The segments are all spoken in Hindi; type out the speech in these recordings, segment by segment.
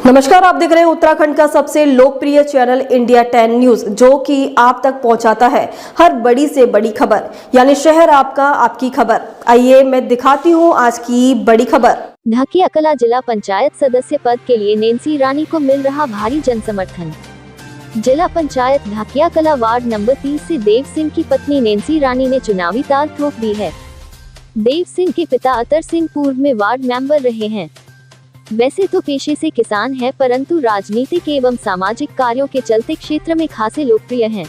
नमस्कार, आप देख रहे हैं उत्तराखंड का सबसे लोकप्रिय चैनल इंडिया 10 न्यूज, जो कि आप तक पहुंचाता है हर बड़ी से बड़ी खबर, यानी शहर आपका, आपकी खबर। आइए मैं दिखाती हूं आज की बड़ी खबर। ढकिया कला जिला पंचायत सदस्य पद के लिए नैन्सी रानी को मिल रहा भारी जनसमर्थन। जिला पंचायत ढकिया कला वार्ड नंबर 30 से देव सिंह की पत्नी नैन्सी रानी ने चुनावी तार ठोक दी है। देव सिंह के पिता अतर सिंह पूर्व में वार्ड मेंबर रहे हैं। वैसे तो पेशे से किसान है, परंतु राजनीतिक एवं सामाजिक कार्यों के चलते क्षेत्र में खासे लोकप्रिय हैं।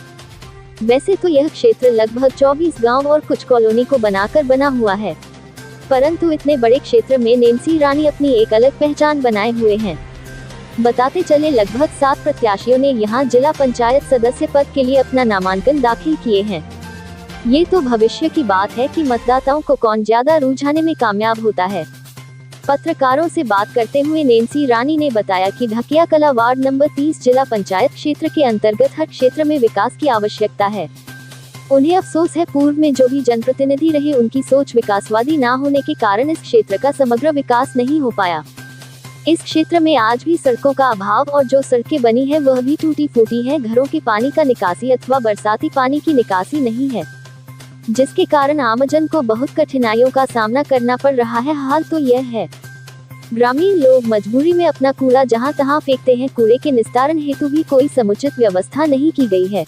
वैसे तो यह क्षेत्र लगभग 24 गांव और कुछ कॉलोनी को बनाकर बना हुआ है, परंतु इतने बड़े क्षेत्र में नैन्सी रानी अपनी एक अलग पहचान बनाए हुए हैं। बताते चले, लगभग 7 प्रत्याशियों ने यहां जिला पंचायत सदस्य पद के लिए अपना नामांकन दाखिल किए हैं। ये तो भविष्य की बात है कि मतदाताओं को कौन ज्यादा रुझाने में कामयाब होता है। पत्रकारों से बात करते हुए नैन्सी रानी ने बताया कि ढकिया कला वार्ड नंबर 30 जिला पंचायत क्षेत्र के अंतर्गत हर क्षेत्र में विकास की आवश्यकता है। उन्हें अफसोस है, पूर्व में जो भी जनप्रतिनिधि रहे उनकी सोच विकासवादी न होने के कारण इस क्षेत्र का समग्र विकास नहीं हो पाया। इस क्षेत्र में आज भी सड़कों का अभाव और जो सड़कें बनी है वह भी टूटी फूटी है। घरों के पानी का निकासी अथवा बरसाती पानी की निकासी नहीं है, जिसके कारण आमजन को बहुत कठिनाइयों का सामना करना पड़ रहा है। हाल तो यह है, ग्रामीण लोग मजबूरी में अपना कूड़ा जहां तहां फेंकते हैं। कूड़े के निस्तारण हेतु भी कोई समुचित व्यवस्था नहीं की गई है।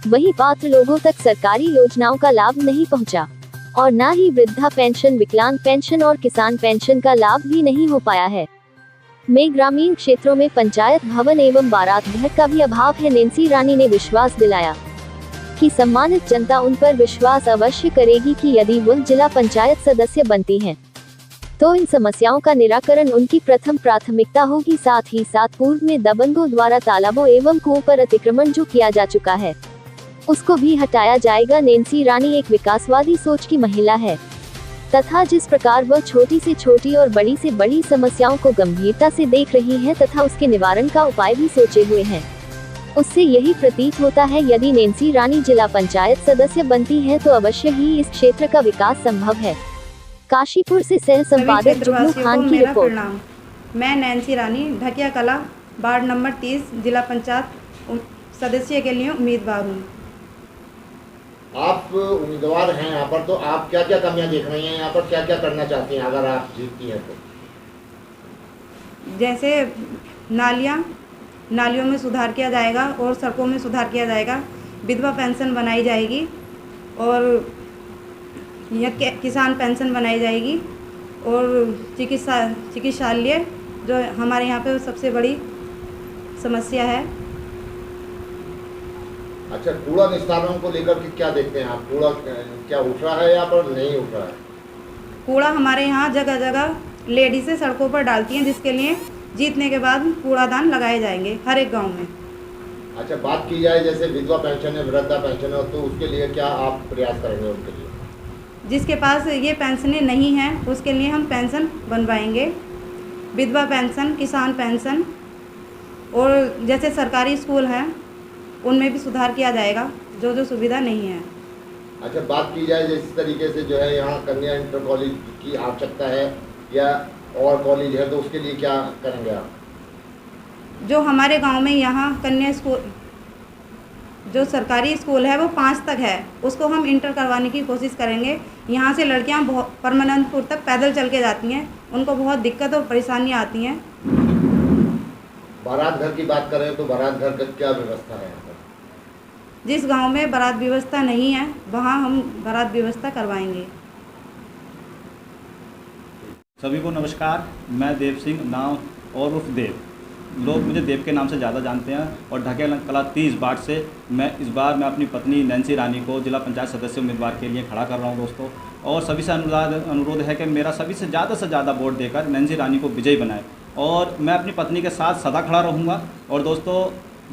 वहीं पात्र लोगों तक सरकारी योजनाओं का लाभ नहीं पहुंचा और न ही वृद्धा पेंशन, विकलांग पेंशन और किसान पेंशन का लाभ भी नहीं हो पाया है। में ग्रामीण क्षेत्रों में पंचायत भवन एवं बारात घर का भी अभाव है। नैन्सी रानी ने विश्वास दिलाया कि सम्मानित जनता उन पर विश्वास अवश्य करेगी कि यदि वह जिला पंचायत सदस्य बनती हैं, तो इन समस्याओं का निराकरण उनकी प्रथम प्राथमिकता होगी। साथ ही साथ पूर्व में दबंगों द्वारा तालाबों एवं कुओं पर अतिक्रमण जो किया जा चुका है, उसको भी हटाया जाएगा। नैन्सी रानी एक विकासवादी सोच की महिला है तथा जिस प्रकार वह छोटी से छोटी और बड़ी से बड़ी समस्याओं को गंभीरता से देख रही है तथा उसके निवारण का उपाय भी सोचे हुए हैं, उससे यही प्रतीत होता है यदि नैन्सी रानी जिला पंचायत सदस्य बनती है तो अवश्य ही इस क्षेत्र का विकास संभव है। काशीपुर से सह संपादक जुगनू खान की रिपोर्ट। मैं नैन्सी रानी ढकिया कला वार्ड नंबर 30 जिला पंचायत सदस्य के लिए उम्मीदवार हूँ। आप उम्मीदवार हैं यहाँ पर, तो आप क्या क्या कमियाँ देख रही हैं यहाँ पर, क्या क्या करना चाहती हैं अगर आप जीतती हैं तो? जैसे नालियों में सुधार किया जाएगा और सड़कों में सुधार किया जाएगा, विधवा पेंशन बनाई जाएगी और किसान पेंशन बनाई जाएगी और चिकित्सालय जो हमारे यहाँ पे सबसे बड़ी समस्या है। अच्छा, कूड़ा निस्तारण को लेकर के क्या देखते हैं आप? कूड़ा क्या उठ रहा है यहाँ पर, नहीं उठ रहा है? कूड़ा हमारे यहाँ जगह जगह लेडीज़ें सड़कों पर डालती हैं, जिसके लिए जीतने के बाद कूड़ादान लगाए जाएंगे हर एक गांव में। अच्छा, बात की जाए जैसे विधवा पेंशन है, वृद्धा पेंशन है, तो उसके लिए क्या आप प्रयास करेंगे उनके लिए? जिसके पास ये पेंशनें नहीं हैं उसके लिए हम पेंशन बनवाएंगे, विधवा पेंशन, किसान पेंशन, और जैसे सरकारी स्कूल हैं उनमें भी सुधार किया जाएगा जो जो सुविधा नहीं है। अच्छा, बात की जाए जिस तरीके से जो है यहाँ कन्या इंटर कॉलेज की आवश्यकता है या और कॉलेज है, तो उसके लिए क्या करेंगे आप? जो हमारे गांव में यहाँ कन्या स्कूल, जो सरकारी स्कूल है वो 5 तक है, उसको हम इंटर करवाने की कोशिश करेंगे। यहाँ से लड़कियाँ बहुत परमानंदपुर तक पैदल चल के जाती हैं, उनको बहुत दिक्कत और परेशानियाँ आती हैं। बारात घर की बात करें तो बारात घर का क्या व्यवस्था है यहाँ पर? जिस गांव में बारात व्यवस्था नहीं है वहाँ हम बारात व्यवस्था करवाएंगे। सभी को नमस्कार, मैं देव सिंह, नाम और उर्फ देव, लोग मुझे देव के नाम से ज़्यादा जानते हैं और ढकिया कला 30 वार्ड से मैं इस बार अपनी पत्नी नैन्सी रानी को जिला पंचायत सदस्य उम्मीदवार के लिए खड़ा कर रहा हूँ दोस्तों। और सभी से अनुरोध है कि मेरा सभी से ज़्यादा वोट देकर नैन्सी रानी को विजयी बनाए और मैं अपनी पत्नी के साथ सदा खड़ा रहूँगा। और दोस्तों,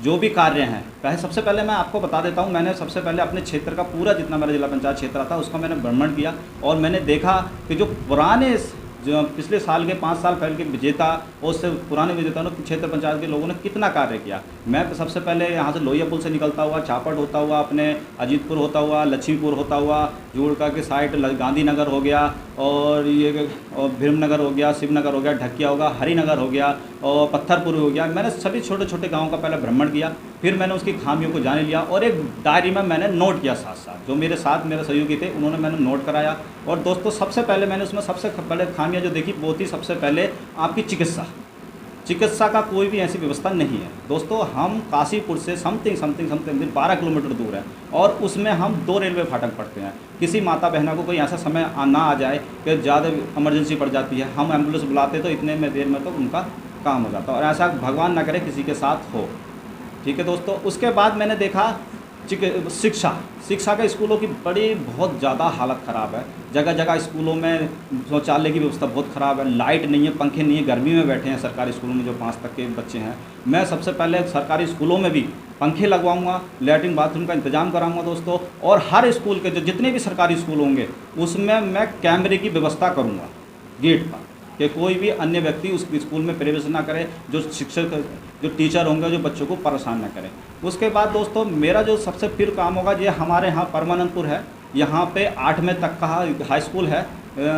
जो भी कार्य हैं, सबसे पहले मैं आपको बता देता हूं, मैंने सबसे पहले अपने क्षेत्र का पूरा जितना मेरा जिला पंचायत क्षेत्र था उसका मैंने भ्रमण किया और मैंने देखा कि जो पुराने जो पिछले साल के 5 साल पहले के विजेता और उससे पुराने विजेता ने क्षेत्र पंचायत के लोगों ने कितना कार्य किया। मैं सबसे पहले यहाँ से लोहिया पुल से निकलता हुआ, चापड़ होता हुआ, अपने अजीतपुर होता हुआ, लक्ष्मीपुर होता हुआ, जुड़का के साइड गांधीनगर हो गया, और ये और भीमनगर हो गया, शिवनगर हो गया, ढकिया होगा, हरिनगर हो गया और पत्थरपुर हो गया। मैंने सभी छोटे छोटे गाँव का पहले भ्रमण किया, फिर मैंने उसकी खामियों को जान लिया और एक डायरी में मैंने नोट किया। साथ साथ जो मेरे साथ मेरे सहयोगी थे उन्होंने मैंने नोट कराया। और दोस्तों सबसे पहले मैंने उसमें सबसे पहले खामियां जो देखी वो थी सबसे पहले आपकी चिकित्सा का कोई भी ऐसी व्यवस्था नहीं है। दोस्तों हम काशीपुर से समथिंग 12 किलोमीटर दूर है और उसमें हम 2 रेलवे फाटक पड़ते हैं। किसी माता बहना को कोई ऐसा समय ना आ जाए कि ज़्यादा इमरजेंसी पड़ जाती है, हम एम्बुलेंस बुलाते तो इतने में देर में तो उनका काम हो जाता, और ऐसा भगवान ना करे किसी के साथ हो। ठीक है दोस्तों, उसके बाद मैंने देखा शिक्षा के स्कूलों की बहुत ज़्यादा हालत ख़राब है। जगह जगह स्कूलों में शौचालय की व्यवस्था बहुत ख़राब है, लाइट नहीं है, पंखे नहीं है, गर्मी में बैठे हैं सरकारी स्कूलों में जो 5 तक के बच्चे हैं। मैं सबसे पहले सरकारी स्कूलों में भी पंखे लगवाऊंगा, लैट्रिन बाथरूम का इंतजाम कराऊंगा दोस्तों, और हर स्कूल के जितने भी सरकारी स्कूल होंगे उसमें मैं कैमरे की व्यवस्था करूँगा गेट पर, कि कोई भी अन्य व्यक्ति उस स्कूल में प्रवेश ना करे, जो शिक्षक जो टीचर होंगे जो बच्चों को परेशान ना करें। उसके बाद दोस्तों मेरा जो सबसे फिर काम होगा, ये हमारे यहाँ परमानंदपुर है, यहाँ पे 8वीं तक का हाई स्कूल है,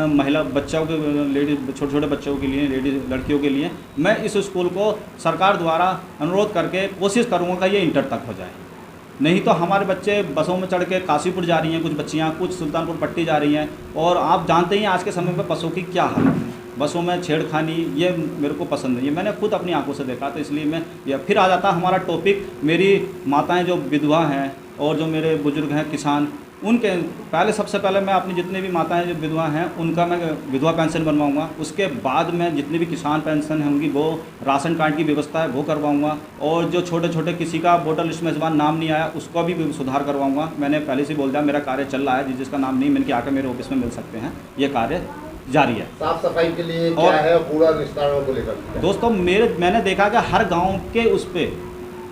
महिला बच्चों के लेडीज छोटे छोटे बच्चों के लिए, लेडीज लड़कियों के लिए। मैं इस स्कूल को सरकार द्वारा अनुरोध करके कोशिश करूँगा कि ये इंटर तक हो जाए। नहीं तो हमारे बच्चे बसों में चढ़ के काशीपुर जा रही हैं, कुछ बच्चियाँ, कुछ सुल्तानपुर पट्टी जा रही हैं, और आप जानते ही हैं आज के समय में बसों की क्या हालत है। बसों में छेड़खानी ये मेरे को पसंद नहीं है, मैंने खुद अपनी आंखों से देखा, तो इसलिए मैं ये फिर आ जाता हमारा टॉपिक मेरी माताएं जो विधवा हैं और जो मेरे बुजुर्ग हैं किसान, उनके पहले सबसे पहले मैं अपनी जितनी भी माताएं जो विधवा हैं उनका मैं विधवा पेंशन बनवाऊंगा। उसके बाद मैं जितनी भी किसान पेंशन होंगी वो राशन कार्ड की व्यवस्था है वो करवाऊंगा, और जो छोटे छोटे किसी का वोटर लिस्ट में इस बार नाम नहीं आया उसका भी सुधार करवाऊंगा। मैंने पहले से बोल दिया मेरा कार्य चल रहा है, जिसका नाम नहीं मिल के आकर मेरे ऑफिस में मिल सकते हैं, ये कार्य जारी है। साफ सफाई के लिए क्या है, कूड़ा निस्तारण को लेकर दोस्तों मैंने देखा कि हर गांव के उस पर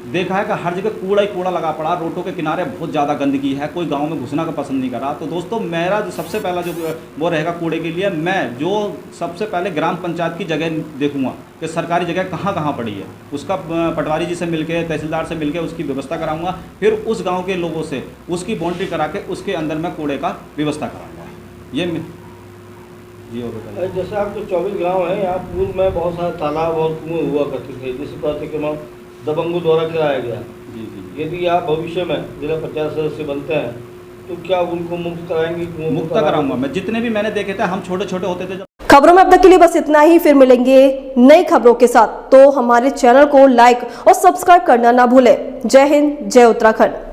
देखा है कि हर जगह कूड़ा ही कूड़ा लगा पड़ा, रोडों के किनारे बहुत ज़्यादा गंदगी है, कोई गांव में घुसना का पसंद नहीं कर रहा। तो दोस्तों मेरा जो सबसे पहला जो वो रहेगा कूड़े के लिए, मैं जो सबसे पहले ग्राम पंचायत की जगह देखूंगा कि सरकारी जगह कहाँ कहाँ पड़ी है, उसका पटवारी जी से मिलके, तहसीलदार से मिलके उसकी व्यवस्था कराऊंगा। फिर उस गाँव के लोगों से उसकी बाउंड्री करा के उसके अंदर मैं कूड़े का व्यवस्था कराऊँगा। ये जी और बताइए। जैसे आपके 24 गांव हैं, यहाँ पूर्व में बहुत सारे तालाब और कुएं हुआ करते थे, जिस पाठ्यक्रम दबंगों द्वारा कराया गया। जी। यदि आप भविष्य में जिला पंचायत सदस्य बनते हैं तो क्या उनको मुक्त कराएंगे? मुक्त कराऊंगा मैं, जितने भी मैंने देखे थे, हम छोटे छोटे होते थे जब। खबरों में अब तक के लिए बस इतना ही, फिर मिलेंगे नई खबरों के साथ। तो हमारे चैनल को लाइक और सब्सक्राइब करना ना भूलें। जय हिंद, जय उत्तराखंड।